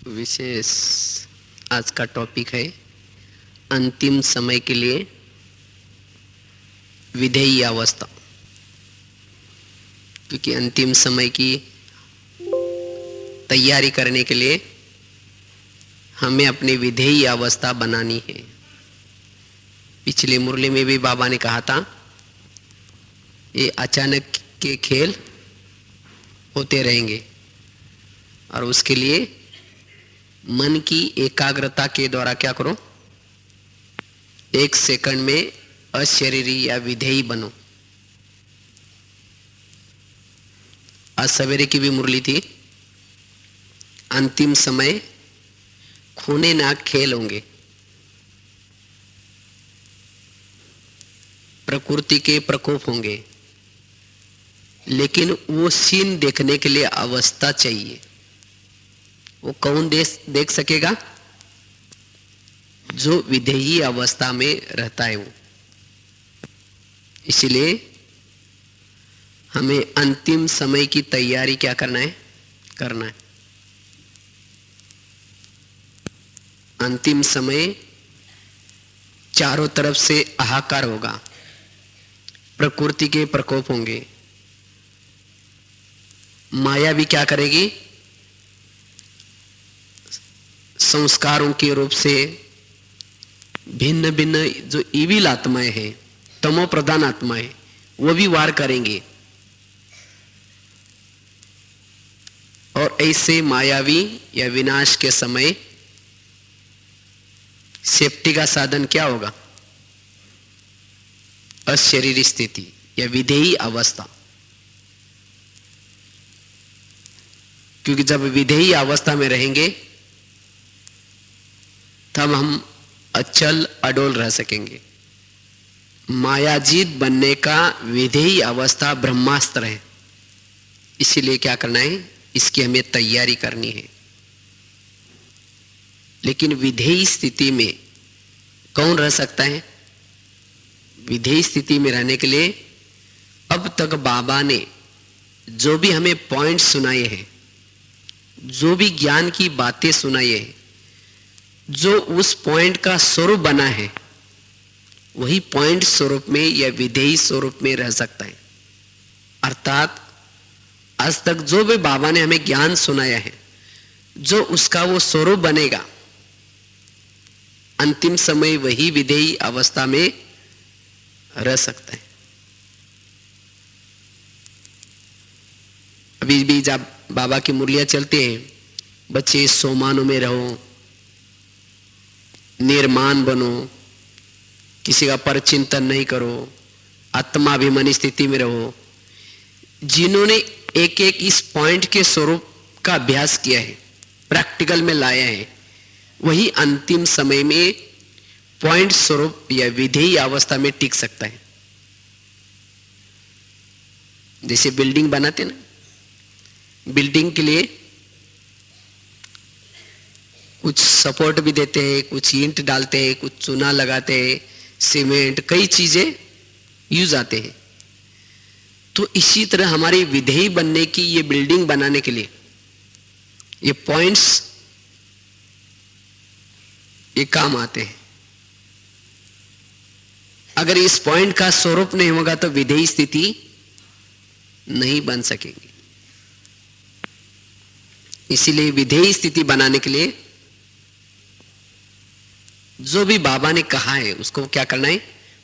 विशेष आज का टॉपिक है अंतिम समय के लिए विधेयी अवस्था। क्योंकि अंतिम समय की तैयारी करने के लिए हमें अपनी विधेयी अवस्था बनानी है। पिछले मुरली में भी बाबा ने कहा था ये अचानक के खेल होते रहेंगे और उसके लिए मन की एकाग्रता के द्वारा क्या करो, 1 सेकंड में अशरीरी या विधेयी बनो। आज सवेरे की भी मुरली थी, अंतिम समय खूने नाक खेल होंगे। प्रकृति के प्रकोप होंगे, लेकिन वो सीन देखने के लिए अवस्था चाहिए। वो कौन देख सकेगा? जो विधेयी अवस्था में रहता है वो। इसलिए हमें अंतिम समय की तैयारी क्या करना है। अंतिम समय चारों तरफ से हाहाकार होगा, प्रकृति के प्रकोप होंगे, माया भी क्या करेगी, संस्कारों के रूप से भिन्न भिन्न जो इविल आत्माएं हैं, तमो प्रधान आत्माएं, वो भी वार करेंगे। और ऐसे मायावी या विनाश के समय सेफ्टी का साधन क्या होगा? अशरीरी स्थिति या विधेयी अवस्था। क्योंकि जब विधेयी अवस्था में रहेंगे तब हम अचल अडोल रह सकेंगे। मायाजीत बनने का विधेयी अवस्था ब्रह्मास्त्र है। इसीलिए क्या करना है, इसकी हमें तैयारी करनी है। लेकिन विधेयी स्थिति में कौन रह सकता है? विधेयी स्थिति में रहने के लिए अब तक बाबा ने जो भी हमें पॉइंट सुनाए हैं, जो भी ज्ञान की बातें सुनाई है, जो उस पॉइंट का स्वरूप बना है, वही पॉइंट स्वरूप में या विधेयी स्वरूप में रह सकता है। अर्थात आज तक जो भी बाबा ने हमें ज्ञान सुनाया है, जो उसका वो स्वरूप बनेगा, अंतिम समय वही विधेयी अवस्था में रह सकता है। अभी भी जब बाबा की मुरलियां चलते हैं, बच्चे सोमानों में रहो, निर्माण बनो, किसी का परचिंतन नहीं करो, आत्माभिमानी स्थिति में रहो। जिन्होंने एक एक इस पॉइंट के स्वरूप का अभ्यास किया है, प्रैक्टिकल में लाया है, वही अंतिम समय में पॉइंट स्वरूप या विधेयी अवस्था में टिक सकता है। जैसे बिल्डिंग बनाते ना, बिल्डिंग के लिए कुछ सपोर्ट भी देते हैं, कुछ ईंट डालते हैं, कुछ चूना लगाते हैं, सीमेंट, कई चीजें यूज आते हैं। तो इसी तरह हमारी विधेयी बनने की, ये बिल्डिंग बनाने के लिए ये पॉइंट्स ये काम आते हैं। अगर इस पॉइंट का स्वरूप नहीं होगा तो विधेयी स्थिति नहीं बन सकेगी। इसीलिए विधेयी स्थिति बनाने के लिए जो भी बाबा ने कहा है उसको क्या करना है,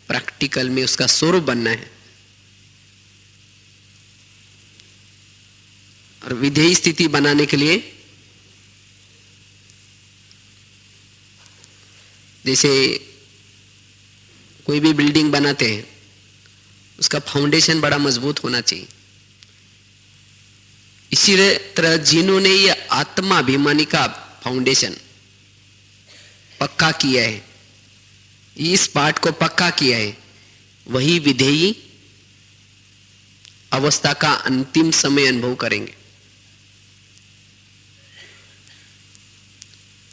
प्रैक्टिकल में उसका स्वरूप बनना है। और विधेयी स्थिति बनाने के लिए जैसे कोई भी बिल्डिंग बनाते हैं, उसका फाउंडेशन बड़ा मजबूत होना चाहिए। इसी तरह जिन्होंने ये आत्माभिमानी का फाउंडेशन पक्का किया है, इस पार्ट को पक्का किया है, वही विधेयी अवस्था का अंतिम समय अनुभव करेंगे।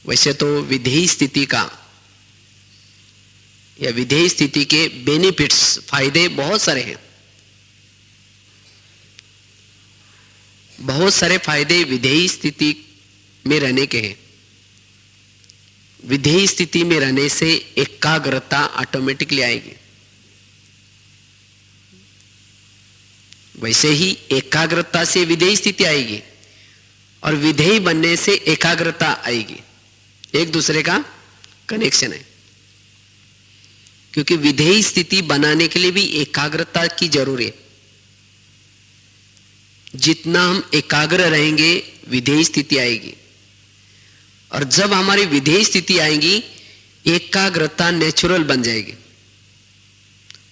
वैसे तो विधेयी स्थिति का या विधेयी स्थिति के बेनिफिट्स, फायदे बहुत सारे हैं। बहुत सारे फायदे विधेयी स्थिति में रहने के हैं। विधेय स्थिति में रहने से एकाग्रता ऑटोमेटिकली आएगी। वैसे ही एकाग्रता से विधेय स्थिति आएगी और विधेय बनने से एकाग्रता आएगी। एक दूसरे का कनेक्शन है, क्योंकि विधेय स्थिति बनाने के लिए भी एकाग्रता की जरूरत है। जितना हम एकाग्र रहेंगे विधेय स्थिति आएगी, और जब हमारी विधेय स्थिति आएगी एकाग्रता नेचुरल बन जाएगी,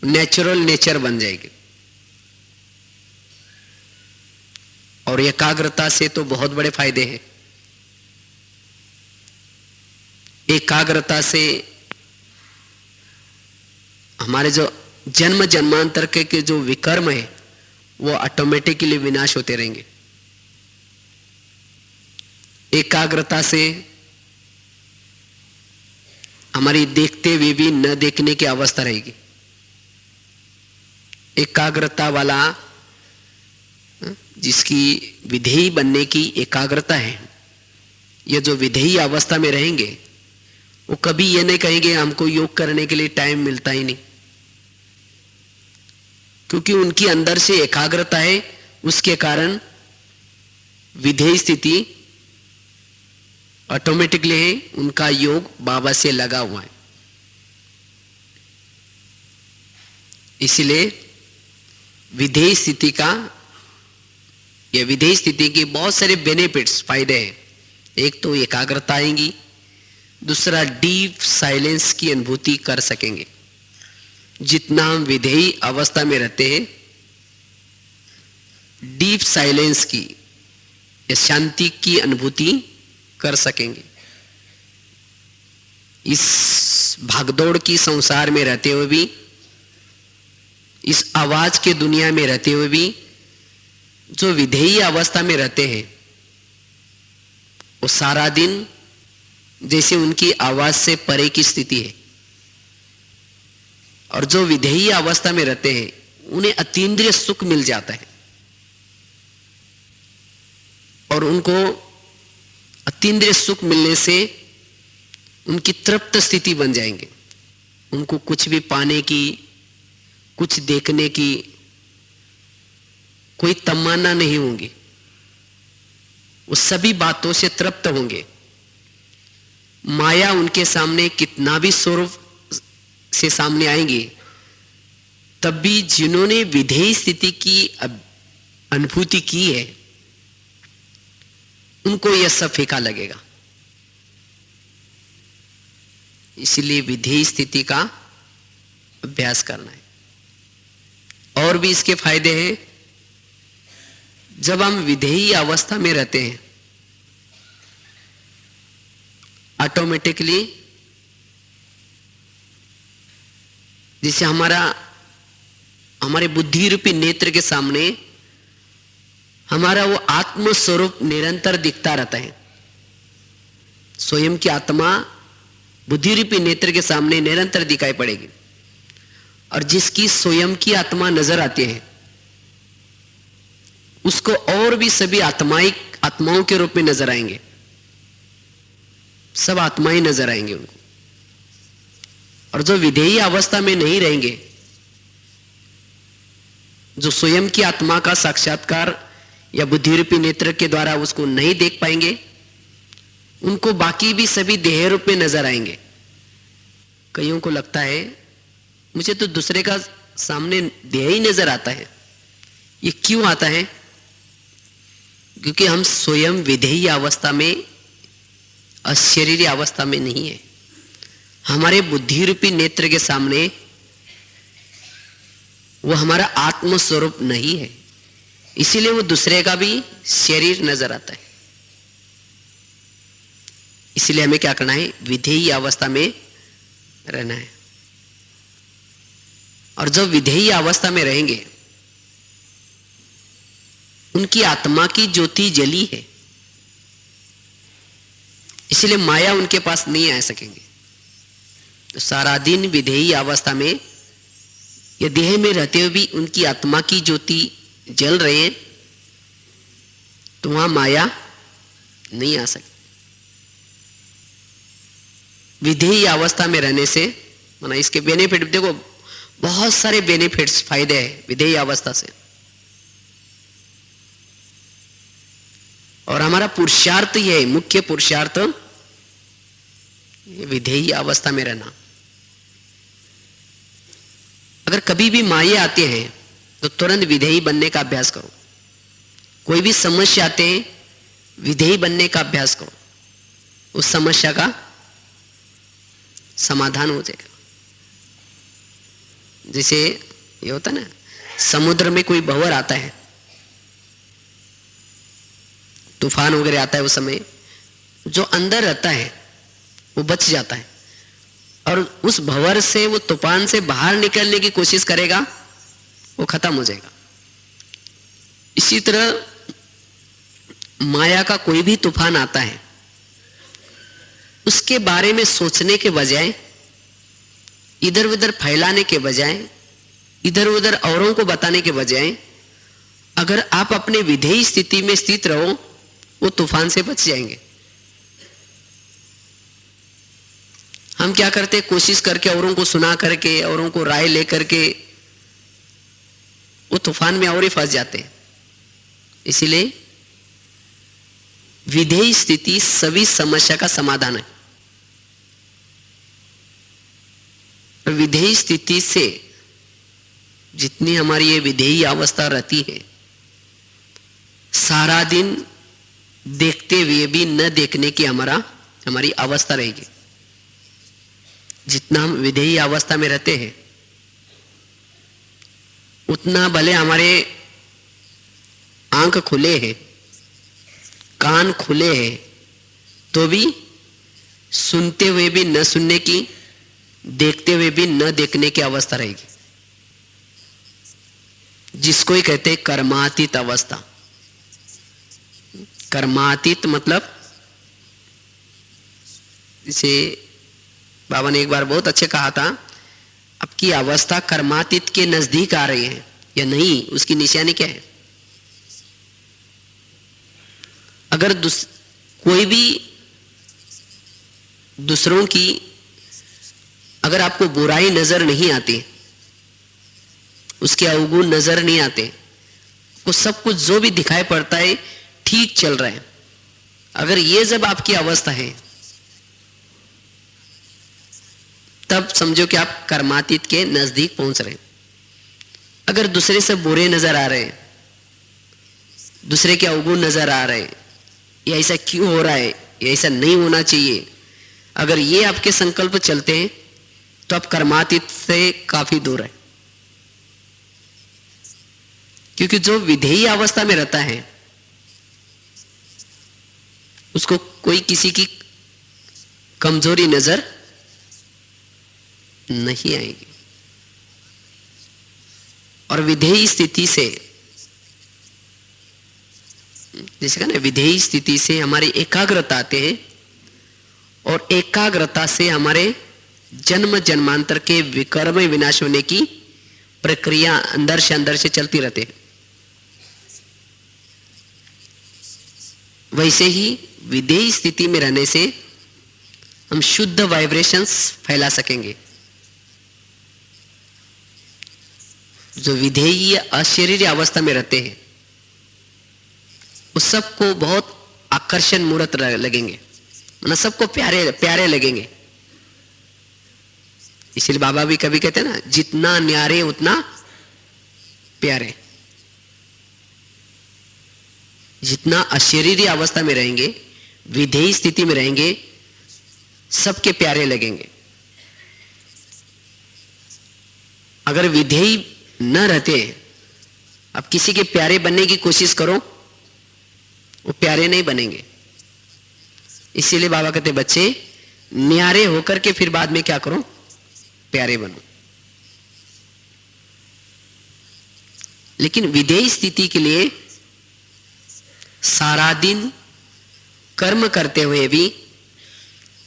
नेचुरल नेचर बन जाएगी। और एकाग्रता से तो बहुत बड़े फायदे हैं। एकाग्रता से हमारे जो जन्म जन्मांतर के जो विकर्म है वो ऑटोमेटिकली विनाश होते रहेंगे। एकाग्रता से हमारी देखते हुए भी न देखने की अवस्था रहेगी। एकाग्रता वाला जिसकी विधेयी बनने की एकाग्रता है, ये जो विधेयी अवस्था में रहेंगे वो कभी ये नहीं कहेंगे हमको योग करने के लिए टाइम मिलता ही नहीं, क्योंकि उनकी अंदर से एकाग्रता है। उसके कारण विधेय स्थिति ऑटोमेटिकली है, उनका योग बाबा से लगा हुआ है। इसलिए विधेय स्थिति का या विधेय स्थिति के बहुत सारे बेनिफिट्स, फायदे हैं। एक तो एकाग्रता आएंगी, दूसरा डीप साइलेंस की अनुभूति कर सकेंगे। जितना हम विधेयी अवस्था में रहते हैं, डीप साइलेंस की या शांति की अनुभूति कर सकेंगे। इस भागदौड़ की संसार में रहते हुए भी, इस आवाज के दुनिया में रहते हुए भी जो विधेयी अवस्था में रहते हैं वो सारा दिन जैसे उनकी आवाज से परे की स्थिति है। और जो विधेयी अवस्था में रहते हैं उन्हें अतीन्द्रिय सुख मिल जाता है, और उनको अतीन्द्रिय सुख मिलने से उनकी तृप्त स्थिति बन जाएंगे। उनको कुछ भी पाने की, कुछ देखने की कोई तमन्ना नहीं होगी। वो सभी बातों से तृप्त होंगे। माया उनके सामने कितना भी स्वरूप से सामने आएंगे, तब भी जिन्होंने विधेयी स्थिति की अनुभूति की है उनको यह सब फीका लगेगा। इसलिए विधेयी स्थिति का अभ्यास करना है। और भी इसके फायदे हैं। जब हम विधेयी अवस्था में रहते हैं ऑटोमेटिकली जैसे हमारे बुद्धि रूपी नेत्र के सामने हमारा वो आत्म स्वरूप निरंतर दिखता रहता है। स्वयं की आत्मा बुद्धि रूपी नेत्र के सामने निरंतर दिखाई पड़ेगी, और जिसकी स्वयं की आत्मा नजर आती है उसको और भी सभी आत्माओं के रूप में नजर आएंगे। सब आत्माएं नजर आएंगे उनको। और जो विधेयी अवस्था में नहीं रहेंगे, जो स्वयं की आत्मा का साक्षात्कार या बुद्धि रूपी नेत्र के द्वारा उसको नहीं देख पाएंगे, उनको बाकी भी सभी देह रूप में नजर आएंगे। कईयों को लगता है मुझे तो दूसरे का सामने देह ही नजर आता है। ये क्यों आता है? क्योंकि हम स्वयं विधेयी अवस्था में, अशरीरी अवस्था में नहीं है। हमारे बुद्धि रूपी नेत्र के सामने वो हमारा आत्म स्वरूप नहीं है, इसीलिए वो दूसरे का भी शरीर नजर आता है। इसलिए हमें क्या करना है? विधेयी अवस्था में रहना है। और जब विधेयी अवस्था में रहेंगे उनकी आत्मा की ज्योति जली है, इसलिए माया उनके पास नहीं आ सकेंगे। तो सारा दिन विधेयी अवस्था में या देह में रहते हुए भी उनकी आत्मा की ज्योति जल रहे हैं, तो वहां माया नहीं आ सकती। विधेयी अवस्था में रहने से माना इसके बेनिफिट देखो, बहुत सारे बेनिफिट्स, फायदे हैं विधेयी अवस्था से। और हमारा पुरुषार्थ ये है, मुख्य पुरुषार्थ विधेयी अवस्था में रहना। अगर कभी भी माये आते हैं तो तुरंत विधेयी बनने का अभ्यास करो। कोई भी समस्या आते हैं, विधेयी बनने का अभ्यास करो, उस समस्या का समाधान हो जाएगा। जैसे ये होता ना, समुद्र में कोई भंवर आता है, तूफान वगैरह आता है, उस समय जो अंदर रहता है वो बच जाता है, और उस भंवर से, वो तूफान से बाहर निकलने की कोशिश करेगा, वो खत्म हो जाएगा। इसी तरह माया का कोई भी तूफान आता है, उसके बारे में सोचने के बजाय, इधर उधर फैलाने के बजाय, इधर उधर औरों को बताने के बजाय, अगर आप अपने विधेयी स्थिति में स्थित रहो, वो तूफान से बच जाएंगे। हम क्या करते, कोशिश करके, औरों को सुना करके, औरों को राय लेकर के वो तूफान में और ही फंस जाते हैं। इसीलिए विधेयी स्थिति सभी समस्या का समाधान है। विधेयी स्थिति से जितनी हमारी ये विधेयी अवस्था रहती है, सारा दिन देखते हुए भी न देखने की हमारी अवस्था रहेगी। जितना हम विधेयी अवस्था में रहते हैं, उतना भले हमारे आंख खुले हैं, कान खुले हैं, तो भी सुनते हुए भी न सुनने की, देखते हुए भी न देखने की अवस्था रहेगी, जिसको ही कहते हैं कर्मातीत अवस्था। कर्मातीत मतलब, इसे बाबा ने एक बार बहुत अच्छे कहा था, आपकी अवस्था कर्मातीत के नजदीक आ रही है या नहीं, उसकी निशानी क्या है। अगर कोई भी दूसरों की, अगर आपको बुराई नजर नहीं आती, उसके अवगुण नजर नहीं आते, वो सब कुछ जो भी दिखाई पड़ता है ठीक चल रहा है, अगर ये जब आपकी अवस्था है, तब समझो कि आप कर्मातीत के नजदीक पहुंच रहे हैं। अगर दूसरे से बुरे नजर आ रहे हैं, दूसरे के अवगुण नजर आ रहे हैं, ये ऐसा क्यों हो रहा है, ये ऐसा नहीं होना चाहिए, अगर ये आपके संकल्प चलते हैं, तो आप कर्मातीत से काफी दूर है। क्योंकि जो विधेयी अवस्था में रहता है, उसको कोई किसी की कमजोरी नजर नहीं आएगी। और विधेयी स्थिति से, जैसे कहा ना, विधेयी स्थिति से हमारी एकाग्रता आते हैं, और एकाग्रता से हमारे जन्म जन्मांतर के विकर्म विनाश होने की प्रक्रिया अंदर से चलती रहती है। वैसे ही विधेयी स्थिति में रहने से हम शुद्ध वाइब्रेशंस फैला सकेंगे। जो विधेयी अशरीरी अवस्था में रहते हैं, उस सबको बहुत आकर्षण मूर्त लगेंगे, मतलब सबको प्यारे प्यारे लगेंगे। इसलिए बाबा भी कभी कहते हैं ना, जितना न्यारे उतना प्यारे। जितना अशरीरी अवस्था में रहेंगे, विधेयी स्थिति में रहेंगे, सबके प्यारे लगेंगे। अगर विधेयी न रहते, अब किसी के प्यारे बनने की कोशिश करो, वो प्यारे नहीं बनेंगे। इसीलिए बाबा कहते, बच्चे न्यारे होकर के फिर बाद में क्या करो, प्यारे बनो। लेकिन विधेयी स्थिति के लिए सारा दिन कर्म करते हुए भी,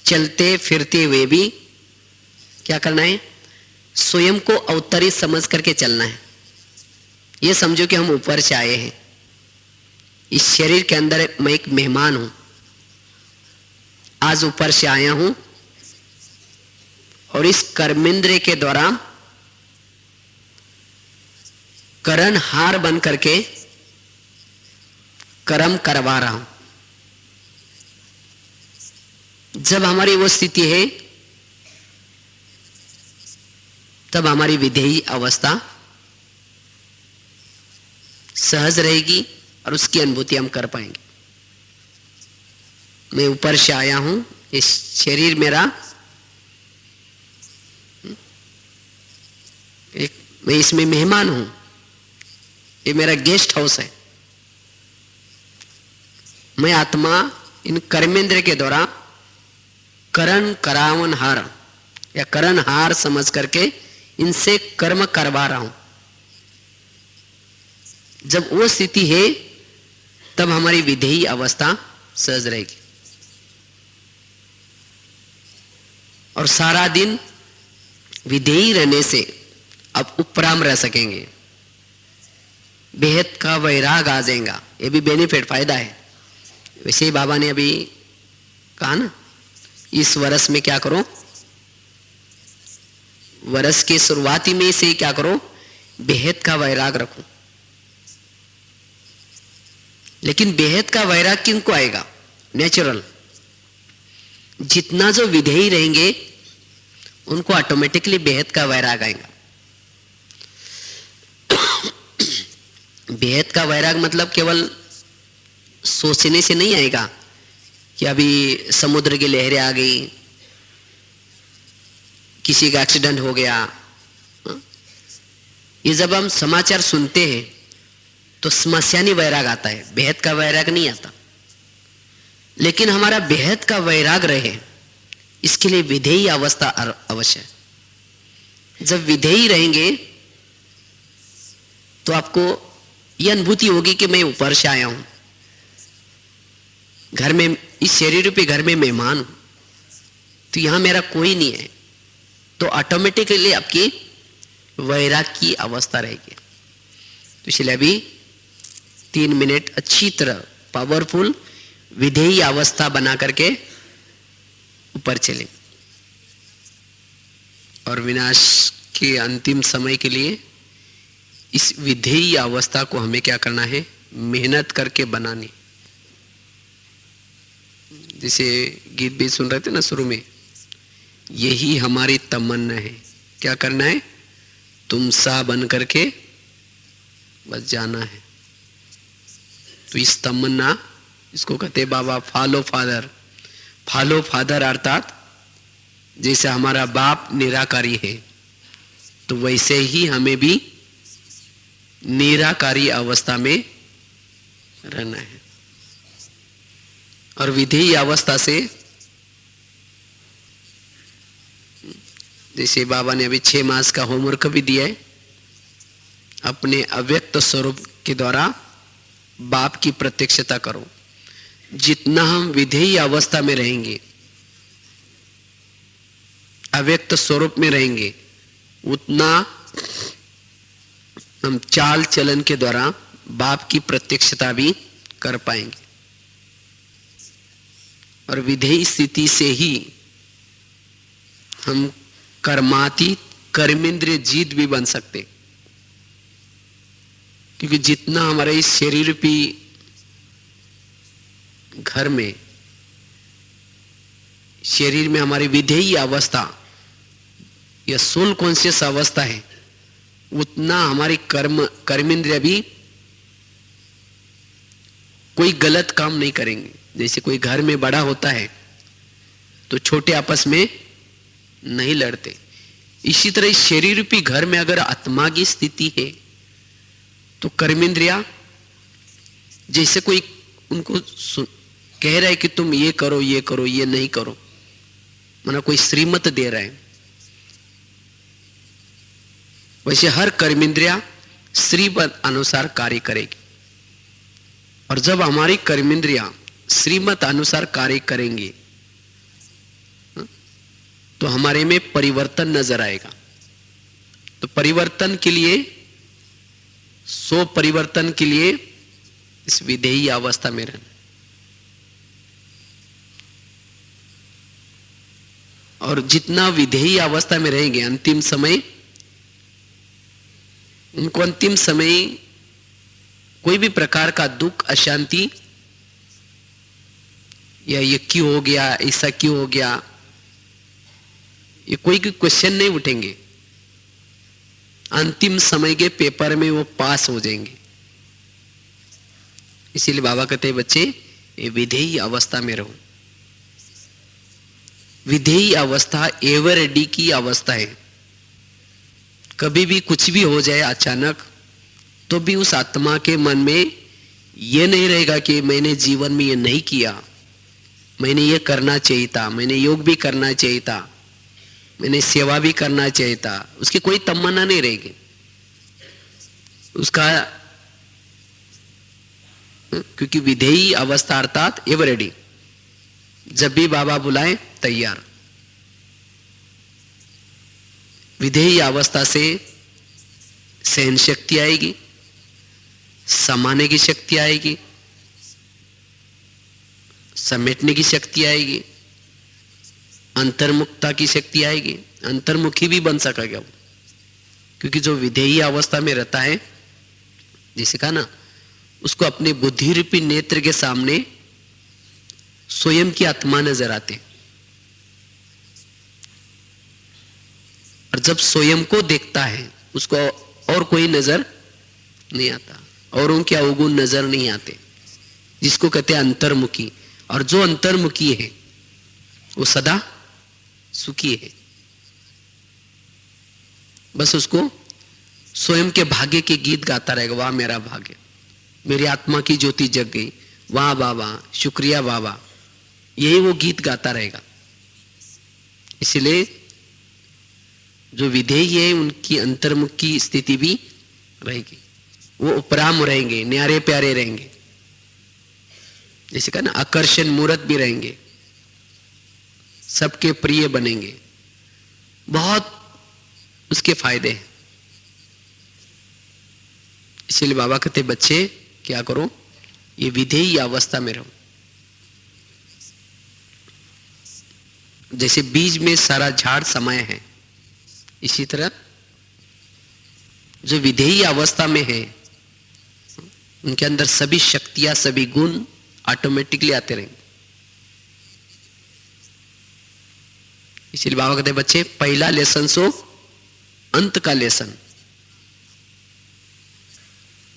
चलते फिरते हुए भी क्या करना है, स्वयं को अवतरित समझ करके चलना है। ये समझो कि हम ऊपर से आए हैं, इस शरीर के अंदर मैं एक मेहमान हूं, आज ऊपर से आया हूं, और इस कर्मेंद्रिय के द्वारा करण हार बन करके कर्म करवा रहा हूं। जब हमारी वो स्थिति है तब हमारी विधेयी अवस्था सहज रहेगी और उसकी अनुभूति हम कर पाएंगे। मैं ऊपर से आया हूं, इस शरीर मेरा मैं इसमें मेहमान हूं, ये मेरा गेस्ट हाउस है। मैं आत्मा इन कर्मेंद्र के द्वारा करण करावन हार या करण हार समझ करके इनसे कर्म करवा रहा हूं। जब वो स्थिति है तब हमारी विधेयी अवस्था सहज रहेगी और सारा दिन विधेयी रहने से अब उपराम रह सकेंगे, बेहद का वैराग आ जाएगा। ये भी बेनिफिट फायदा है। वैसे ही बाबा ने अभी कहा ना, इस वर्ष में क्या करो, वर्ष के शुरुआती में से क्या करो, बेहद का वैराग रखो। लेकिन बेहद का वैराग किनको आएगा? नेचुरल। जितना जो विधेयी रहेंगे उनको ऑटोमेटिकली बेहद का वैराग आएगा। बेहद का वैराग मतलब केवल सोचने से नहीं आएगा कि अभी समुद्र की लहरें आ गई, किसी का एक्सीडेंट हो गया। ये जब हम समाचार सुनते हैं तो समस्यानी वैराग आता है, बेहद का वैराग नहीं आता। लेकिन हमारा बेहद का वैराग रहे इसके लिए विधेयी अवस्था अवश्य है। जब विधेयी रहेंगे तो आपको यह अनुभूति होगी कि मैं ऊपर से आया हूं, घर में, इस शरीर पे घर में मेहमान हूं, तो यहां मेरा कोई नहीं है। तो ऑटोमेटिकली आपकी वैराग की अवस्था रहेगी। तो इसलिए अभी 3 मिनट अच्छी तरह पावरफुल विधेयी अवस्था बना करके ऊपर चले और विनाश के अंतिम समय के लिए इस विधेयी अवस्था को हमें क्या करना है? मेहनत करके बनानी। जैसे गीत भी सुन रहे थे ना शुरू में, यही हमारी तमन्ना है। क्या करना है? तुम सा बन करके बस जाना है। तो इस तमन्ना, इसको कहते बाबा फॉलो फादर। फॉलो फादर अर्थात जैसे हमारा बाप निराकारी है तो वैसे ही हमें भी निराकारी अवस्था में रहना है। और विधेयी अवस्था से, जैसे बाबा ने अभी 6 मास का होमवर्क भी दिया है, अपने अव्यक्त स्वरूप के द्वारा बाप की प्रत्यक्षता करो। जितना हम विधेयी अवस्था में रहेंगे, अव्यक्त स्वरूप में रहेंगे, उतना हम चाल चलन के द्वारा बाप की प्रत्यक्षता भी कर पाएंगे। और विधेयी स्थिति से ही हम कर्मातीत कर्मेंद्रिय जीत भी बन सकते, क्योंकि जितना हमारे इस शरीर भी घर में, शरीर में हमारी विधेयी अवस्था या सोल कॉन्शियस अवस्था है, उतना हमारी कर्मेंद्रिय भी कोई गलत काम नहीं करेंगे। जैसे कोई घर में बड़ा होता है तो छोटे आपस में नहीं लड़ते, इसी तरह इस शरीर रूपी घर में अगर आत्मा की स्थिति है तो कर्मेंद्रिया जैसे कोई उनको कह रहा है कि तुम ये करो, ये करो, ये नहीं करो, माना कोई श्रीमत दे रहा है, वैसे हर कर्मेंद्रिया श्रीमत अनुसार कार्य करेगी। और जब हमारी कर्मेंद्रिया श्रीमत अनुसार कार्य करेंगे तो हमारे में परिवर्तन नजर आएगा। तो परिवर्तन के लिए, सो परिवर्तन के लिए इस विधेयी अवस्था में रहना। और जितना विधेयी अवस्था में रहेंगे अंतिम समय, उनको अंतिम समय कोई भी प्रकार का दुख, अशांति या ये क्यों हो गया, ऐसा क्यों हो गया, ये कोई क्वेश्चन नहीं उठेंगे। अंतिम समय के पेपर में वो पास हो जाएंगे। इसीलिए बाबा कहते हैं बच्चे ये विधेयी अवस्था में रहो। विधेयी अवस्था एवर रेडी की अवस्था है। कभी भी कुछ भी हो जाए अचानक, तो भी उस आत्मा के मन में ये नहीं रहेगा कि मैंने जीवन में ये नहीं किया, मैंने ये करना चाहिए था, मैंने योग भी करना चाहिए था, मैंने सेवा भी करना चाहिए था। उसकी कोई तमन्ना नहीं रहेगी उसका, क्योंकि विधेयी अवस्था अर्थात एवर रेडी, जब भी बाबा बुलाए तैयार। विधेयी अवस्था से सहन शक्ति आएगी, समाने की शक्ति आएगी, समेटने की शक्ति आएगी, अंतर्मुखता की शक्ति आएगी। अंतर्मुखी भी बन सकेगा वो, क्योंकि जो विधेयी अवस्था में रहता है, जिसे कहा ना, उसको अपने बुद्धि रूपी नेत्र के सामने स्वयं की आत्मा नजर आते, और जब स्वयं को देखता है उसको और कोई नजर नहीं आता, औरों के अवगुण नजर नहीं आते, जिसको कहते हैं अंतर्मुखी। और जो अंतर्मुखी है वो सदा सुखी है। बस उसको स्वयं के भाग्य के गीत गाता रहेगा, वाह मेरा भाग्य, मेरी आत्मा की ज्योति जग गई, वाह बाबा, शुक्रिया बाबा, यही वो गीत गाता रहेगा। इसलिए जो विधेयी है उनकी अंतर्मुख की स्थिति भी रहेगी, वो उपराम रहेंगे, न्यारे प्यारे रहेंगे, जैसे कहा ना आकर्षण मूर्त भी रहेंगे, सबके प्रिय बनेंगे। बहुत उसके फायदे हैं। इसीलिए बाबा कहते बच्चे क्या करो, ये विधेयी अवस्था में रहो। जैसे बीज में सारा झाड़ समाया है, इसी तरह जो विधेयी अवस्था में है उनके अंदर सभी शक्तियां, सभी गुण ऑटोमेटिकली आते रहेंगे। इसीलिए बाबा कहते बच्चे पहला लेसन सो अंत का लेसन।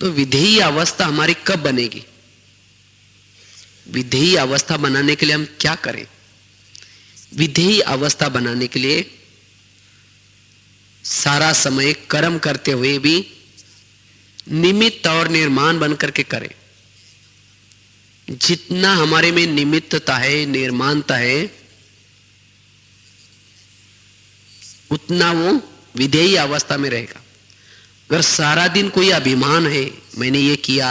तो विधेयी अवस्था हमारी कब बनेगी? विधेयी अवस्था बनाने के लिए हम क्या करें? विधेयी अवस्था बनाने के लिए सारा समय कर्म करते हुए भी निमित्त और निर्माण बनकर के करें। जितना हमारे में निमित्तता है, निर्माणता है, उतना वो विधेयी अवस्था में रहेगा। अगर सारा दिन कोई अभिमान है, मैंने ये किया,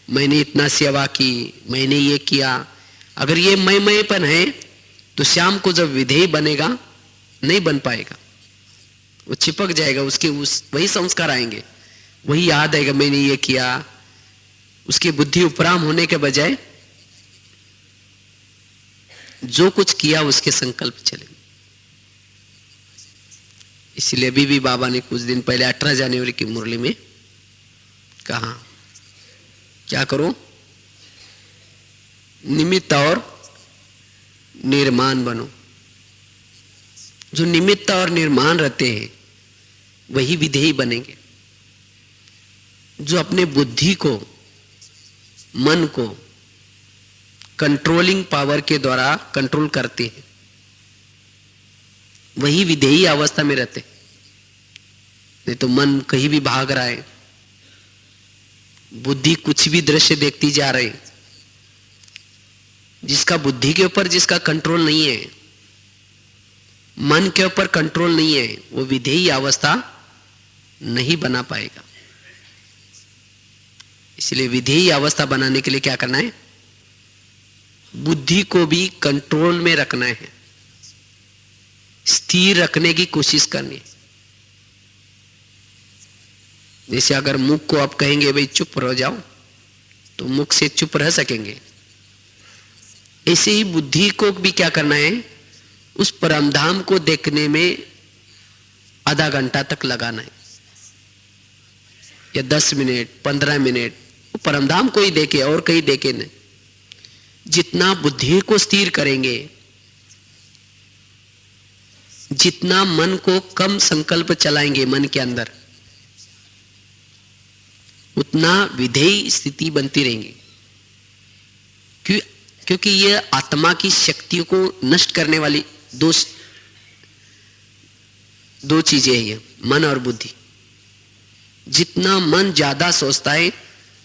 मैंने इतना सेवा की, मैंने ये किया, अगर ये मैंपन है तो शाम को जब विधेयी बनेगा नहीं बन पाएगा, वो चिपक जाएगा। उसके वही संस्कार आएंगे, वही याद आएगा मैंने ये किया। उसकी बुद्धि उपराम होने के बजाय जो कुछ किया उसके संकल्प चलेंगे। इसलिए अभी भी बाबा ने कुछ दिन पहले 18 जनवरी की मुरली में कहा, क्या करो? निमित्त और निर्माण बनो। जो निमित्त और निर्माण रहते हैं वही विधेयी बनेंगे। जो अपने बुद्धि को, मन को कंट्रोलिंग पावर के द्वारा कंट्रोल करते हैं वही विधेयी अवस्था में रहते। नहीं तो मन कहीं भी भाग रहा है, बुद्धि कुछ भी दृश्य देखती जा रही, जिसका बुद्धि के ऊपर जिसका कंट्रोल नहीं है, मन के ऊपर कंट्रोल नहीं है, वो विधेयी अवस्था नहीं बना पाएगा। इसलिए विधेयी अवस्था बनाने के लिए क्या करना है? बुद्धि को भी कंट्रोल में रखना है, स्थिर रखने की कोशिश करनी है। जैसे अगर मुख को आप कहेंगे भाई चुप रह जाओ, तो मुख से चुप रह सकेंगे। ऐसे ही बुद्धि को भी क्या करना है? उस परमधाम को देखने में आधा घंटा तक लगाना है, या 10 मिनट 15 मिनट, वो परमधाम को ही देखे और कहीं देखे नहीं। जितना बुद्धि को स्थिर करेंगे, जितना मन को कम संकल्प चलाएंगे मन के अंदर, उतना विधेय स्थिति बनती रहेंगी। क्योंकि ये आत्मा की शक्तियों को नष्ट करने वाली दो चीजें हैं, ये मन और बुद्धि। जितना मन ज्यादा सोचता है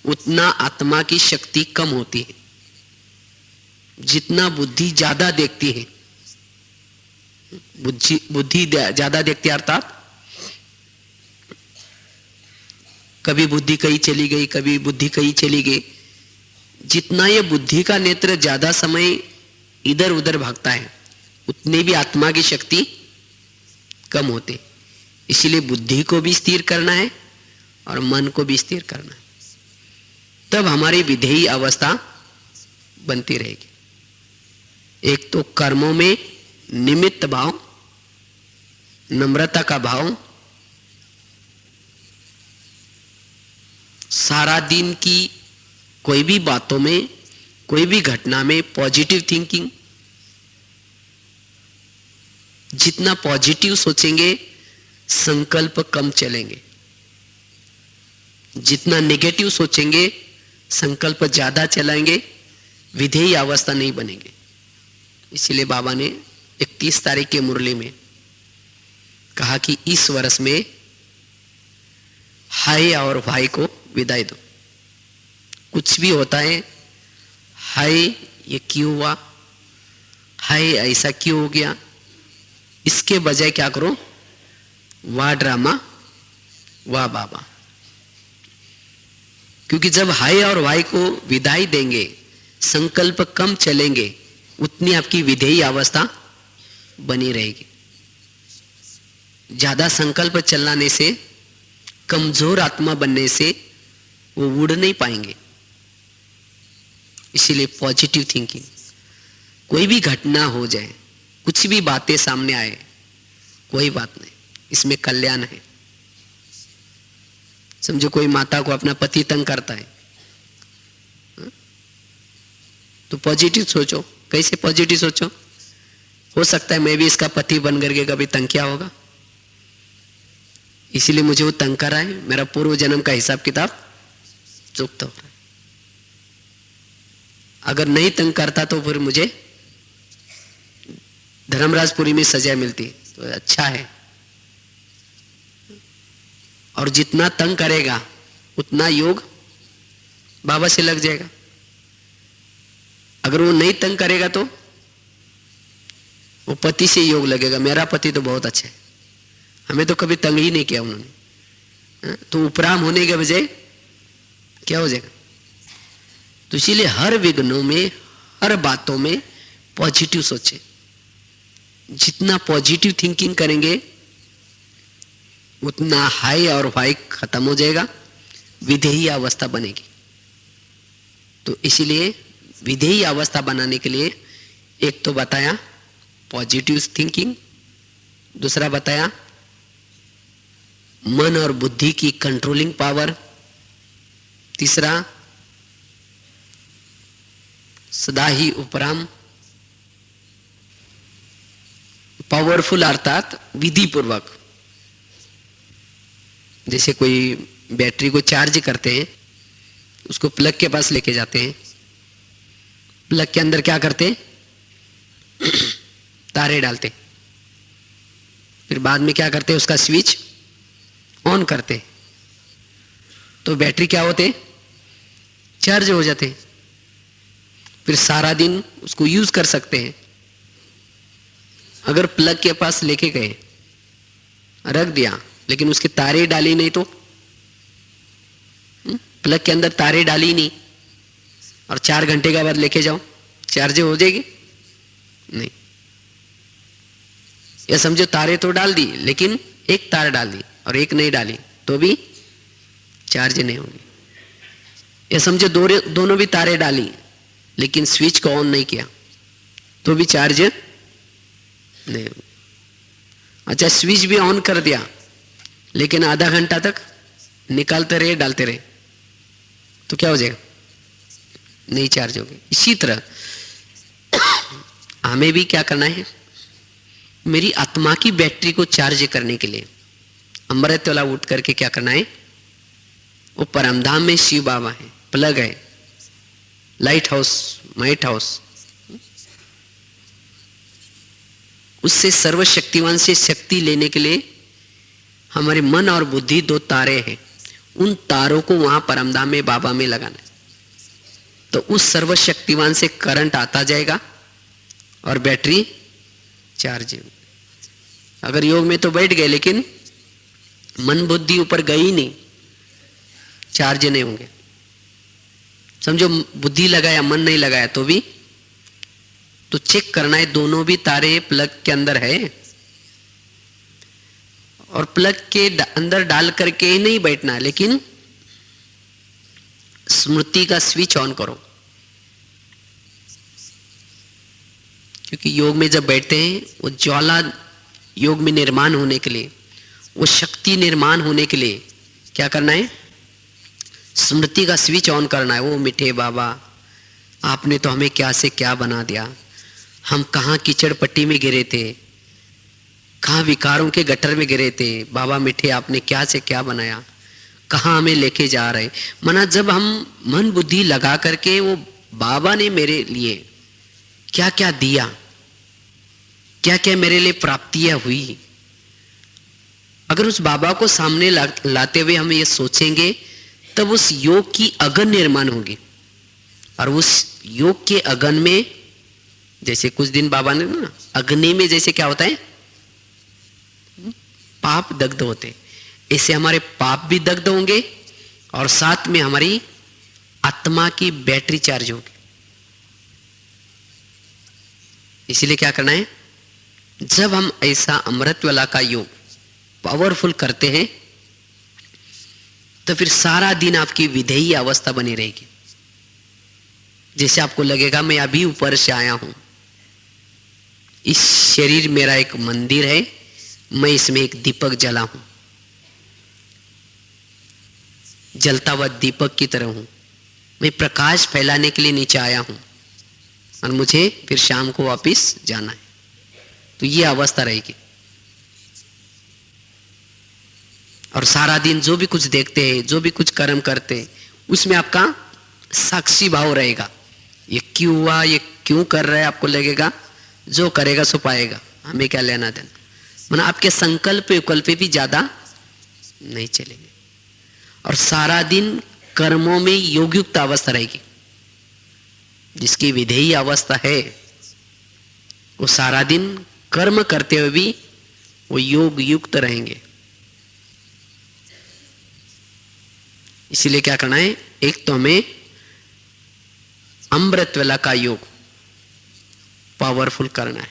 उतना आत्मा की शक्ति कम होती है। जितना बुद्धि ज्यादा देखती है, बुद्धि ज्यादा देखती है, अर्थात कभी बुद्धि कहीं चली गई, कभी बुद्धि कहीं चली गई। जितना ये बुद्धि का नेत्र ज्यादा समय इधर उधर भागता है, उतनी भी आत्मा की शक्ति कम होती। इसीलिए बुद्धि को भी स्थिर करना है और मन को भी स्थिर करना है, तब हमारी विधेयी अवस्था बनती रहेगी। एक तो कर्मों में निमित्त भाव, नम्रता का भाव, सारा दिन की कोई भी बातों में, कोई भी घटना में पॉजिटिव थिंकिंग। जितना पॉजिटिव सोचेंगे संकल्प कम चलेंगे, जितना नेगेटिव सोचेंगे संकल्प ज्यादा चलाएंगे, विधेयी अवस्था नहीं बनेगी। इसीलिए बाबा ने 31 तारीख के मुरली में कहा कि इस वर्ष में हाय और भाई को विदाई दो। कुछ भी होता है, हाय ये क्यों हुआ, हाय ऐसा क्यों हो गया, इसके बजाय क्या करो, वाह ड्रामा वाह बाबा। क्योंकि जब हाय और भाई को विदाई देंगे, संकल्प कम चलेंगे, उतनी आपकी विधेयी अवस्था बनी रहेगी। ज्यादा संकल्प चलाने से, कमजोर आत्मा बनने से वो उड़ नहीं पाएंगे। इसीलिए पॉजिटिव थिंकिंग, कोई भी घटना हो जाए, कुछ भी बातें सामने आए, कोई बात नहीं, इसमें कल्याण है। समझो कोई माता को अपना पति तंग करता है, तो पॉजिटिव सोचो। कैसे पॉजिटिव सोचो? हो सकता है मैं भी इसका पति बन करके कभी तंग किया होगा, इसीलिए मुझे वो तंग कर रहा है, मेरा पूर्व जन्म का हिसाब किताब चुकता हो रहा है। अगर नहीं तंग करता तो फिर मुझे धर्मराजपुरी में सजा मिलती, तो अच्छा है। और जितना तंग करेगा उतना योग बाबा से लग जाएगा। अगर वो नहीं तंग करेगा तो वो पति से योग लगेगा, मेरा पति तो बहुत अच्छा है, हमें तो कभी तंग ही नहीं किया उन्होंने। तो उपराम होने के बजाय क्या हो जाएगा? तो इसीलिए हर विघ्नों में, हर बातों में पॉजिटिव सोचे। जितना पॉजिटिव थिंकिंग करेंगे उतना हाई और वाई खत्म हो जाएगा, विधेयी अवस्था बनेगी। तो इसीलिए विधेयी अवस्था बनाने के लिए एक तो बताया पॉजिटिव थिंकिंग, दूसरा बताया मन और बुद्धि की कंट्रोलिंग पावर, तीसरा सदा ही उपराम, पावरफुल अर्थात विधि पूर्वक। जैसे कोई बैटरी को चार्ज करते हैं, उसको प्लग के पास लेके जाते हैं, प्लग के अंदर क्या करते हैं? तारे डालते, फिर बाद में क्या करते हैं? उसका स्विच ऑन करते, तो बैटरी क्या होते? चार्ज हो जाते, फिर सारा दिन उसको यूज कर सकते हैं। अगर प्लग के पास लेके गए, रख दिया, लेकिन उसके तारे डाली नहीं, तो प्लग के अंदर तारे डाली नहीं और 4 घंटे के बाद लेके जाओ, चार्ज हो जाएगी? नहीं। या समझो तारे तो डाल दी, लेकिन एक तार डाल दी और एक नहीं डाली, तो भी चार्ज नहीं होगी। या समझो दोनों भी तारे डाली, लेकिन स्विच को ऑन नहीं किया, तो भी चार्ज नहीं। अच्छा, स्विच भी ऑन कर दिया लेकिन आधा घंटा तक निकालते रहे डालते रहे तो क्या हो जाएगा? नहीं चार्ज होगी। इसी तरह हमें भी क्या करना है, मेरी आत्मा की बैटरी को चार्ज करने के लिए अमृत वाला उठ करके क्या करना है, वो परमधाम में शिव बाबा है, प्लग है, लाइट हाउस, माइट हाउस, उससे सर्वशक्तिवान से शक्ति लेने के लिए हमारे मन और बुद्धि दो तारे हैं, उन तारों को वहां परमधाम में बाबा में लगाना है। तो उस सर्वशक्तिवान से करंट आता जाएगा और बैटरी चार्ज। अगर योग में तो बैठ गए लेकिन मन बुद्धि ऊपर गई नहीं, चार्ज नहीं होंगे। समझो बुद्धि लगाया मन नहीं लगाया तो भी तो चेक करना है दोनों भी तारे प्लग के अंदर है, और प्लग के अंदर डाल करके ही नहीं बैठना, लेकिन स्मृति का स्विच ऑन करो। क्योंकि योग में जब बैठते हैं वो ज्वाला योग में निर्माण होने के लिए, वो शक्ति निर्माण होने के लिए क्या करना है, स्मृति का स्विच ऑन करना है। वो मिठे बाबा, आपने तो हमें क्या से क्या बना दिया, हम कहाँ कीचड़ पट्टी में गिरे थे, कहाँ विकारों के गटर में गिरे थे, बाबा मिठे आपने क्या से क्या बनाया, कहाँ हमें लेके जा रहे। मना जब हम मन बुद्धि लगा करके वो बाबा ने मेरे लिए क्या क्या दिया, क्या क्या मेरे लिए प्राप्तियां हुई, अगर उस बाबा को सामने लाते हुए हम ये सोचेंगे तब उस योग की अगन निर्माण होगी। और उस योग के अगन में जैसे कुछ दिन बाबा ने ना अग्नि में जैसे क्या होता है, पाप दग्ध होते, ऐसे हमारे पाप भी दग्ध होंगे और साथ में हमारी आत्मा की बैटरी चार्ज होगी। इसीलिए क्या करना है, जब हम ऐसा अमृत वाला का योग पावरफुल करते हैं तो फिर सारा दिन आपकी विधेयी अवस्था बनी रहेगी। जैसे आपको लगेगा मैं अभी ऊपर से आया हूं, इस शरीर मेरा एक मंदिर है, मैं इसमें एक दीपक जला हूं, जलता हुआ दीपक की तरह हूं, मैं प्रकाश फैलाने के लिए नीचे आया हूं और मुझे फिर शाम को वापस जाना है। तो ये अवस्था रहेगी। और सारा दिन जो भी कुछ देखते हैं, जो भी कुछ कर्म करते हैं, उसमें आपका साक्षी भाव रहेगा। ये क्यों हुआ, ये क्यों कर रहा है, आपको लगेगा जो करेगा सो पाएगा, हमें क्या लेना देना। मतलब आपके संकल्प विकल्प भी ज्यादा नहीं चलेंगे और सारा दिन कर्मों में योगयुक्त अवस्था रहेगी। जिसकी विधेयी अवस्था है वो सारा दिन कर्म करते हुए भी वो योग युक्त रहेंगे। इसीलिए क्या करना है, एक तो हमें अमृत वेला का योग पावरफुल करना है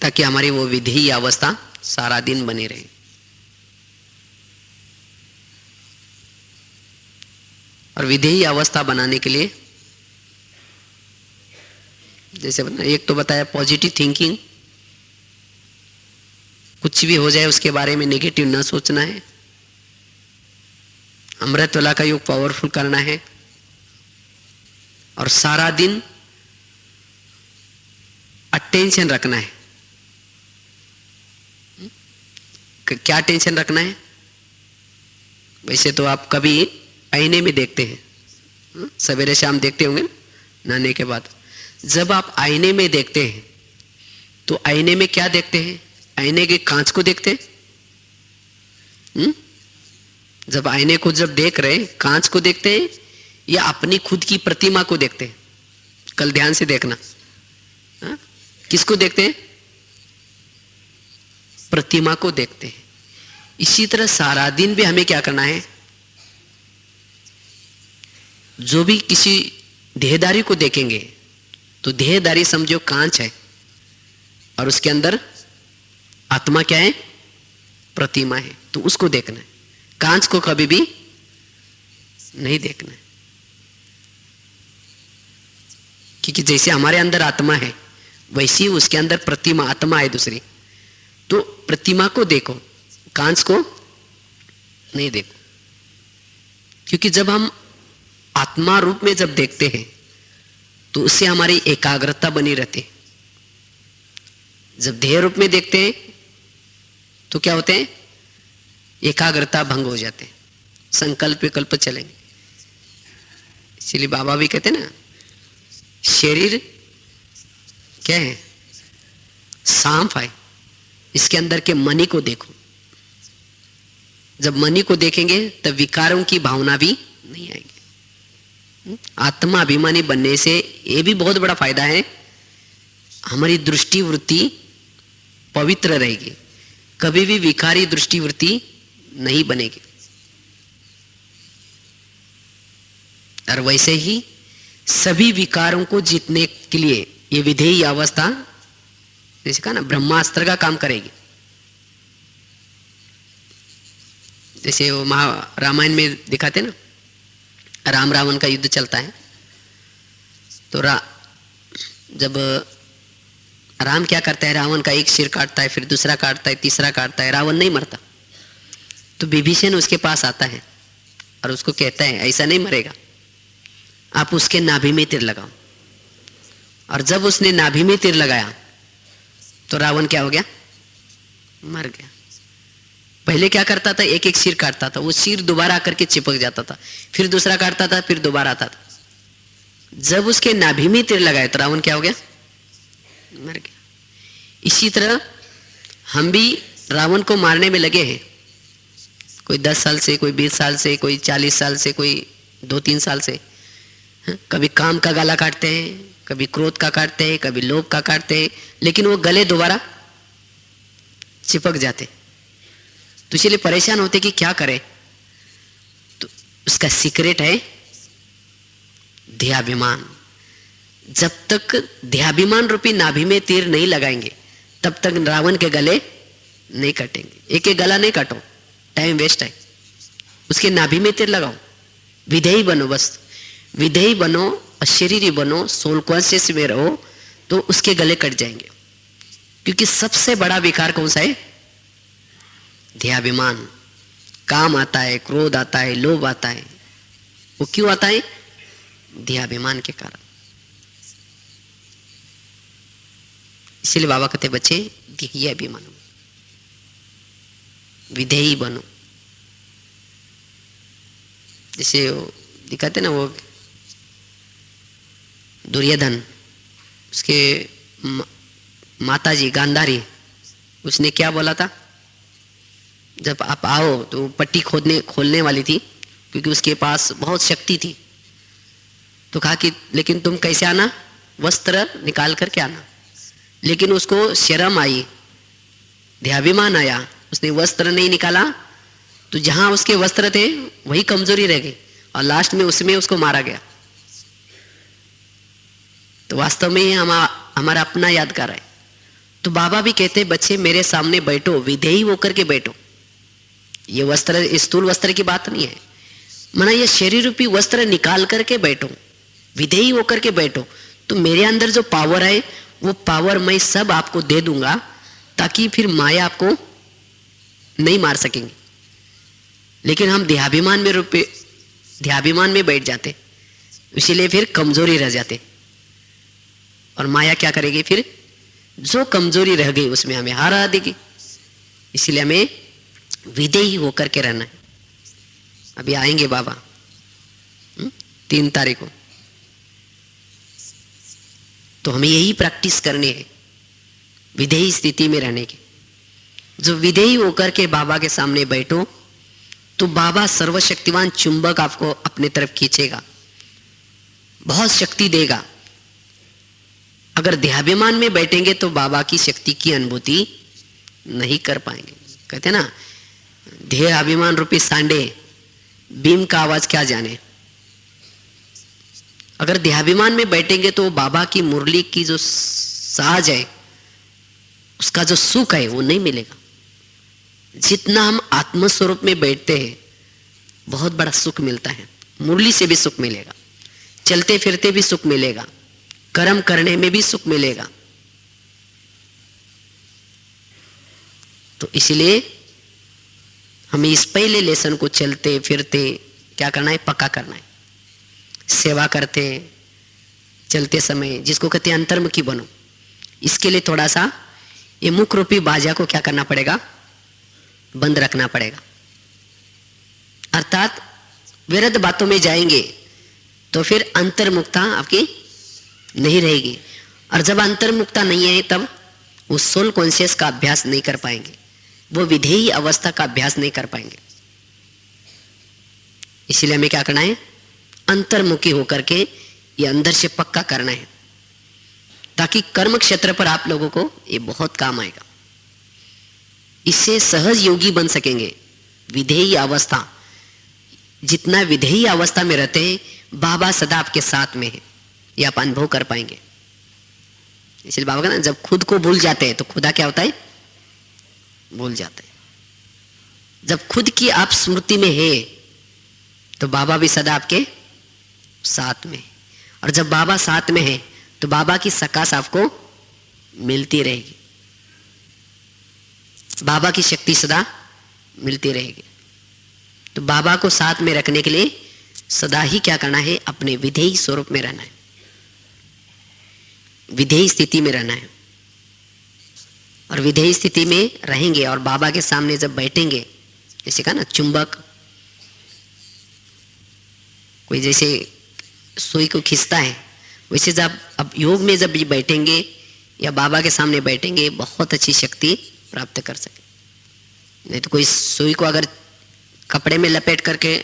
ताकि हमारी वो विधेयी अवस्था सारा दिन बनी रहे। और विधेयी अवस्था बनाने के लिए जैसे एक तो बताया पॉजिटिव थिंकिंग, कुछ भी हो जाए उसके बारे में नेगेटिव ना सोचना है, अमृत वाला का योग पावरफुल करना है और सारा दिन अटेंशन रखना है। क्या टेंशन रखना है, वैसे तो आप कभी आईने में देखते हैं, सवेरे शाम देखते होंगे नहाने के बाद। जब आप आईने में देखते हैं तो आईने में क्या देखते हैं, आईने के कांच को देखते हैं। जब आईने को जब देख रहे कांच को देखते हैं या अपनी खुद की प्रतिमा को देखते हैं, कल ध्यान से देखना। किसको देखते हैं, प्रतिमा को देखते हैं। इसी तरह सारा दिन भी हमें क्या करना है, जो भी किसी देहदारी को देखेंगे तो देहदारी समझो कांच है और उसके अंदर आत्मा क्या है, प्रतिमा है, तो उसको देखना है। कांच को कभी भी नहीं देखना है। क्योंकि जैसे हमारे अंदर आत्मा है वैसी ही उसके अंदर प्रतिमा आत्मा है दूसरी। तो प्रतिमा को देखो, कांच को नहीं देखो। क्योंकि जब हम आत्मा रूप में जब देखते हैं तो उससे हमारी एकाग्रता बनी रहती है। जब देह रूप में देखते हैं तो क्या होते हैं, एकाग्रता भंग हो जाते हैं, संकल्प विकल्प चलेंगे। इसलिए बाबा भी कहते हैं ना, शरीर क्या है, सांप है, इसके अंदर के मणि को देखो। जब मणि को देखेंगे तब विकारों की भावना भी नहीं आएगी। आत्मा अभिमानी बनने से ये भी बहुत बड़ा फायदा है, हमारी दृष्टि वृत्ति पवित्र रहेगी, कभी भी विकारी दृष्टि वृत्ति नहीं बनेगी। और वैसे ही सभी विकारों को जीतने के लिए ये विधेयी अवस्था, जैसे कहा ना, ब्रह्मास्त्र का काम करेगी। जैसे वो रामायण में दिखाते ना, राम रावण का युद्ध चलता है तो जब राम क्या करता है, रावण का एक सिर काटता है, फिर दूसरा काटता है, तीसरा काटता है, रावण नहीं मरता। तो विभीषण उसके पास आता है और उसको कहता है ऐसा नहीं मरेगा, आप उसके नाभि में तीर लगाओ। और जब उसने नाभि में तीर लगाया तो रावण क्या हो गया, मर गया। पहले क्या करता था, एक एक सिर काटता था, वो सिर दोबारा आकर के चिपक जाता था, फिर दूसरा काटता था, फिर दोबारा आता था। जब उसके नाभि में तीर लगाया तो रावण क्या हो गया, मर गया। इसी तरह हम भी रावण को मारने में लगे हैं, कोई 10 साल से, कोई 20 साल से, कोई 40 साल से, कोई 2-3 साल से। कभी काम का गला काटते हैं, कभी क्रोध का काटते हैं, कभी लोभ का काटते हैं, लेकिन वो गले दोबारा चिपक जाते। तो इसलिए परेशान होते कि क्या करें। तो उसका सीक्रेट है ध्याभिमान। जब तक ध्याभिमान रूपी नाभि में तीर नहीं लगाएंगे तब तक रावण के गले नहीं कटेंगे। एक एक गला नहीं काटो, टाइम वेस्ट है। उसके नाभि में तीर लगाओ, विधेयी बनो, बस विधेयी बनो, अशरीरी बनो, सोल कॉन्शियस में रहो, तो उसके गले कट जाएंगे। क्योंकि सबसे बड़ा विकार कौन सा है, ध्याभिमान। काम आता है, क्रोध आता है, लोभ आता है, वो क्यों आता है, ध्याभिमान के कारण। इसलिए बाबा कहते बच्चे ध्येयाभिमान, विधेयी बनो। जैसे दिखाते ना वो दुर्योधन, उसके माताजी गांधारी, उसने क्या बोला था, जब आप आओ तो पट्टी खोलने वाली थी क्योंकि उसके पास बहुत शक्ति थी। तो कहा कि लेकिन तुम कैसे आना, वस्त्र निकाल करके आना। लेकिन उसको शर्म आई, ध्याभिमान आया, उसने वस्त्र नहीं निकाला, तो जहां उसके वस्त्र थे वही कमजोरी रह गई और लास्ट में उसमें उसको मारा गया। तो वास्तव में ये हमारा अपना यादगार है। तो बाबा भी कहते बच्चे मेरे सामने बैठो, विधेयी होकर के बैठो। ये वस्त्र स्थूल वस्त्र की बात नहीं है, माना ये शरीर रूपी वस्त्र निकाल करके बैठो, विधेयी होकर के बैठो। तो मेरे अंदर जो पावर है वो पावर मैं सब आपको दे दूंगा, ताकि फिर माया आपको नहीं मार सकेंगे। लेकिन हम ध्याभिमान में बैठ जाते, इसीलिए फिर कमजोरी रह जाते। और माया क्या करेगी, फिर जो कमजोरी रह गई उसमें हमें हरा देगी। इसलिए हमें विधेयी होकर के रहना है। अभी आएंगे बाबा 3 तारीख को, तो हमें यही प्रैक्टिस करनी है, विधेयी स्थिति में रहने की। जो विधेयी होकर के बाबा के सामने बैठो तो बाबा सर्वशक्तिवान चुंबक आपको अपने तरफ खींचेगा, बहुत शक्ति देगा। अगर ध्याभिमान में बैठेंगे तो बाबा की शक्ति की अनुभूति नहीं कर पाएंगे। कहते ना, ध्येय अभिमान रूपी सांडे, बीम का आवाज क्या जाने। अगर ध्याभिमान में बैठेंगे तो बाबा की मुरली की जो साज है, उसका जो सुख है वो नहीं मिलेगा। जितना हम आत्मस्वरूप में बैठते हैं बहुत बड़ा सुख मिलता है। मुरली से भी सुख मिलेगा, चलते फिरते भी सुख मिलेगा, कर्म करने में भी सुख मिलेगा। तो इसलिए हमें इस पहले लेसन को चलते फिरते क्या करना है, पक्का करना है। सेवा करते चलते समय जिसको कहते हैं अंतर्मुखी बनो, इसके लिए थोड़ा सा ये मुख रूपी बाजा को क्या करना पड़ेगा, बंद रखना पड़ेगा। अर्थात व्यर्थ बातों में जाएंगे तो फिर अंतर्मुखता आपकी नहीं रहेगी, और जब अंतर्मुखता नहीं है तब उस सोल कॉन्शियस का अभ्यास नहीं कर पाएंगे, वो विधेयी अवस्था का अभ्यास नहीं कर पाएंगे। इसलिए हमें क्या करना है, अंतर्मुखी होकर के ये अंदर से पक्का करना है, ताकि कर्म क्षेत्र पर आप लोगों को ये बहुत काम आएगा। इससे सहज योगी बन सकेंगे। विधेयी अवस्था, जितना विधेयी अवस्था में रहते हैं बाबा सदा आपके साथ में है, ये आप अनुभव कर पाएंगे। इसलिए बाबा का ना, जब खुद को भूल जाते हैं तो खुदा क्या होता है, भूल जाते हैं। जब खुद की आप स्मृति में है तो बाबा भी सदा आपके साथ में, और जब बाबा साथ में है तो बाबा की सकाश आपको मिलती रहेगी, बाबा की शक्ति सदा मिलती रहेगी। तो बाबा को साथ में रखने के लिए सदा ही क्या करना है, अपने विधेयी स्वरूप में रहना है, विधेयी स्थिति में रहना है। और विधेयी स्थिति में रहेंगे और बाबा के सामने जब बैठेंगे, जैसे कहा ना चुंबक कोई जैसे सुई को खींचता है, वैसे जब अब योग में जब भी बैठेंगे या बाबा के सामने बैठेंगे बहुत अच्छी शक्ति प्राप्त कर सके। नहीं तो कोई सुई को अगर कपड़े में लपेट करके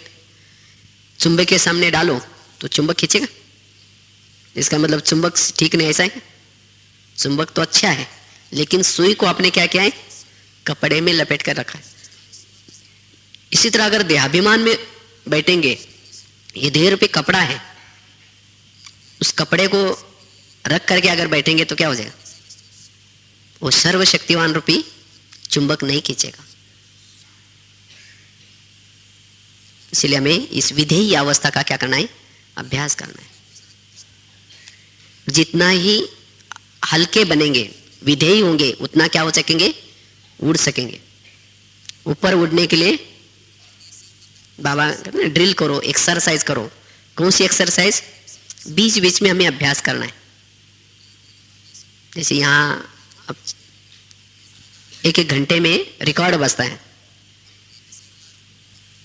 चुंबक के सामने डालो तो चुंबक खींचेगा, इसका मतलब चुंबक ठीक नहीं, ऐसा है। चुंबक तो अच्छा है लेकिन सुई को आपने क्या किया है, कपड़े में लपेट कर रखा है। इसी तरह अगर देहाभिमान में बैठेंगे, ये देह रूपी कपड़ा है, उस कपड़े को रख करके अगर बैठेंगे तो क्या हो जाएगा, वो सर्वशक्तिवान रूपी चुंबक नहीं खींचेगा। इसलिए हमें इस विधेयी अवस्था का क्या करना है, अभ्यास करना है। जितना ही हल्के बनेंगे, विधेयी होंगे, उतना क्या हो सकेंगे, उड़ सकेंगे। ऊपर उड़ने के लिए बाबा कहते हैं ड्रिल करो, एक्सरसाइज करो। कौन सी एक्सरसाइज, बीच बीच में हमें अभ्यास करना है। जैसे यहाँ अब एक एक घंटे में रिकॉर्ड बजता है,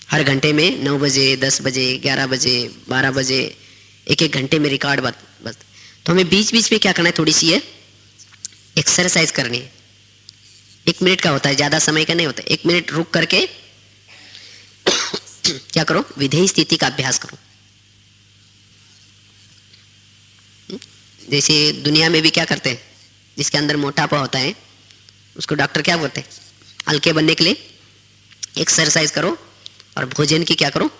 हर घंटे में 9 बजे 10 बजे 11 बजे 12 बजे एक एक घंटे में रिकॉर्ड बजता। तो हमें बीच बीच में क्या करना है, थोड़ी सी है एक्सरसाइज करनी है। 1 मिनट का होता है, ज्यादा समय का नहीं होता। 1 मिनट रुक करके क्या करो, विधेयी स्थिति का अभ्यास करो। जैसे दुनिया में भी क्या करते हैं, जिसके अंदर मोटापा होता है उसको डॉक्टर क्या बोलते हैं, हल्के बनने के लिए एक्सरसाइज करो और भोजन की क्या करो,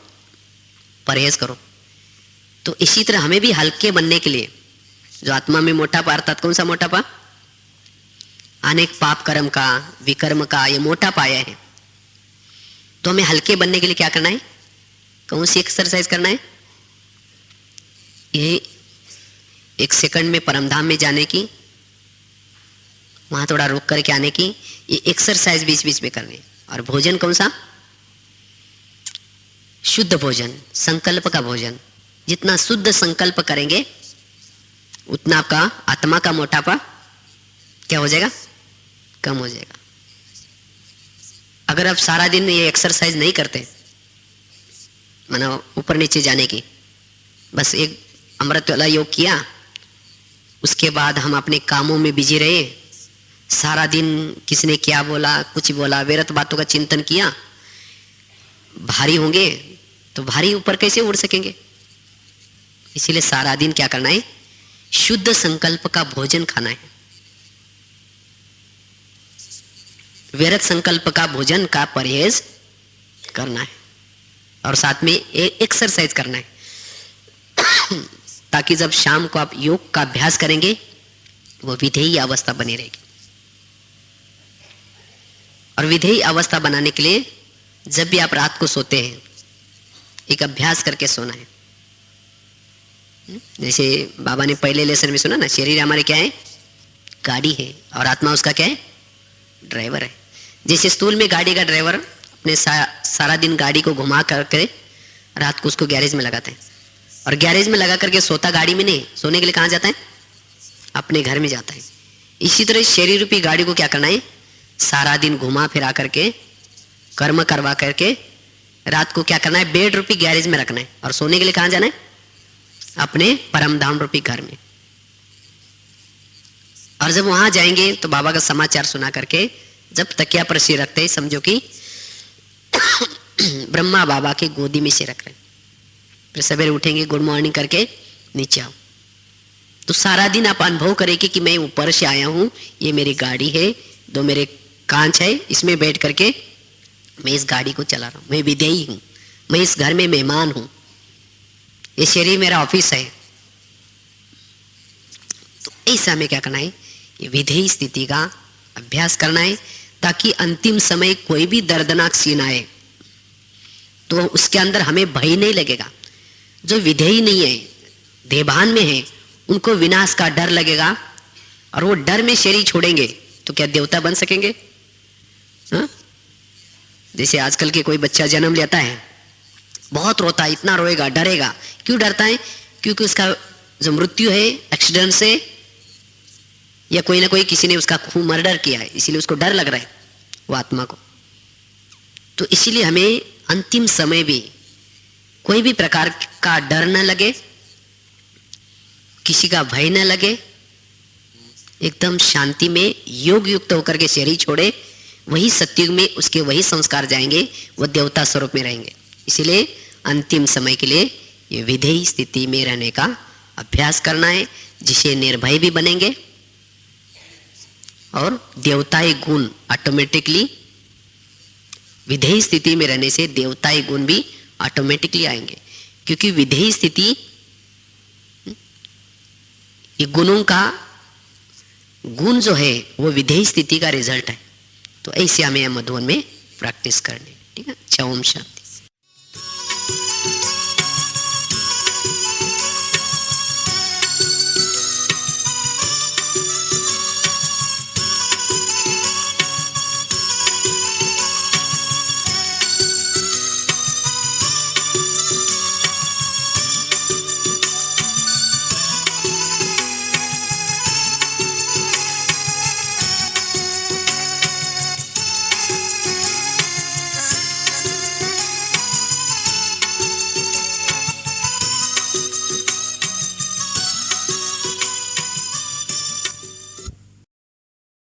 परहेज करो। तो इसी तरह हमें भी हल्के बनने के लिए, जो आत्मा में मोटापा, अर्थात कौन सा मोटापा, अनेक पाप कर्म का, विकर्म का ये मोटापा आया है, तो हमें हल्के बनने के लिए क्या करना है, कौन सी एक्सरसाइज करना है, ये 1 सेकंड में परमधाम में जाने की, वहां थोड़ा रुक करके आने की, ये एक्सरसाइज बीच बीच में करनी। और भोजन कौन सा, शुद्ध भोजन, संकल्प का भोजन। जितना शुद्ध संकल्प करेंगे उतना आपका आत्मा का मोटापा क्या हो जाएगा, कम हो जाएगा। अगर आप सारा दिन ये एक्सरसाइज नहीं करते, माना ऊपर नीचे जाने की, बस एक अमृत वाला योग किया, उसके बाद हम अपने कामों में बिजी रहे, सारा दिन किसने क्या बोला, कुछ बोला, व्यर्थ बातों का चिंतन किया, भारी होंगे तो भारी ऊपर कैसे उड़ सकेंगे। इसीलिए सारा दिन क्या करना है, शुद्ध संकल्प का भोजन खाना है, व्यर्थ संकल्प का भोजन का परहेज करना है, और साथ में एक्सरसाइज करना है, ताकि जब शाम को आप योग का अभ्यास करेंगे वो विधेयी अवस्था बनी रहेगी। और विधेयी अवस्था बनाने के लिए जब भी आप रात को सोते हैं एक अभ्यास करके सोना है। जैसे बाबा ने पहले लेसन में सुना ना, शरीर हमारे क्या है, गाड़ी है, और आत्मा उसका क्या है, ड्राइवर है। जैसे स्थूल में गाड़ी का ड्राइवर अपने सारा दिन गाड़ी को घुमा करके रात को उसको गैरेज में लगाते हैं, और गैरेज में लगा करके सोता गाड़ी में नहीं, सोने के लिए कहाँ जाता है, अपने घर में जाता है। इसी तरह शरीर रूपी गाड़ी को क्या करना है, सारा दिन घुमा फिरा करके कर्म करवा करके रात को क्या करना है, बेड रूपी गैरेज में रखना है, और सोने के लिए कहाँ जाना है, अपने परम धाम रूपी घर में। और जब वहां जाएंगे तो बाबा का समाचार सुना करके जब तकिया पर सिर रखते हैं, समझो कि ब्रह्मा बाबा के गोदी में सिर रख रहे हैं। फिर सवेरे उठेंगे, गुड मॉर्निंग करके नीचे आओ, तो सारा दिन आप अनुभव करेंगे कि मैं ऊपर से आया हूं, ये मेरी गाड़ी है, दो मेरे कांच है, इसमें बैठ करके मैं इस गाड़ी को चला रहा हूं, मैं विदेही हूं, मैं इस घर में मेहमान हूं, ये शरीर मेरा ऑफिस है। तो ऐसा हमें क्या करना है, ये विधेयी स्थिति का अभ्यास करना है, ताकि अंतिम समय कोई भी दर्दनाक सीन आए तो उसके अंदर हमें भय नहीं लगेगा। जो विधेयी नहीं है, देभान में है, उनको विनाश का डर लगेगा, और वो डर में शरीर छोड़ेंगे तो क्या देवता बन सकेंगे? हा? जैसे आजकल के कोई बच्चा जन्म लेता है, बहुत रोता है, इतना रोएगा, डरेगा। क्यों डरता है? क्योंकि उसका जो मृत्यु है एक्सीडेंट से, या कोई ना कोई किसी ने उसका खून मर्डर किया है, इसीलिए उसको डर लग रहा है वो आत्मा को। तो इसीलिए हमें अंतिम समय भी कोई भी प्रकार का डर न लगे, किसी का भय न लगे, एकदम शांति में योग युक्त होकर के शरीर छोड़े, वही सत्युग में उसके वही संस्कार जाएंगे, वो देवता स्वरूप में रहेंगे। इसीलिए अंतिम समय के लिए ये विधेयी स्थिति में रहने का अभ्यास करना है, जिसे निर्भय भी बनेंगे और देवताई गुण ऑटोमेटिकली, विधेयी स्थिति में रहने से देवताई गुण भी ऑटोमेटिकली आएंगे। क्योंकि विधेयी स्थिति ये गुणों का गुण जो है वो विधेयी स्थिति का रिजल्ट है। तो ऐसे हमें मधुबन में प्रैक्टिस करनी, ठीक है। अच्छा, ओम शांति।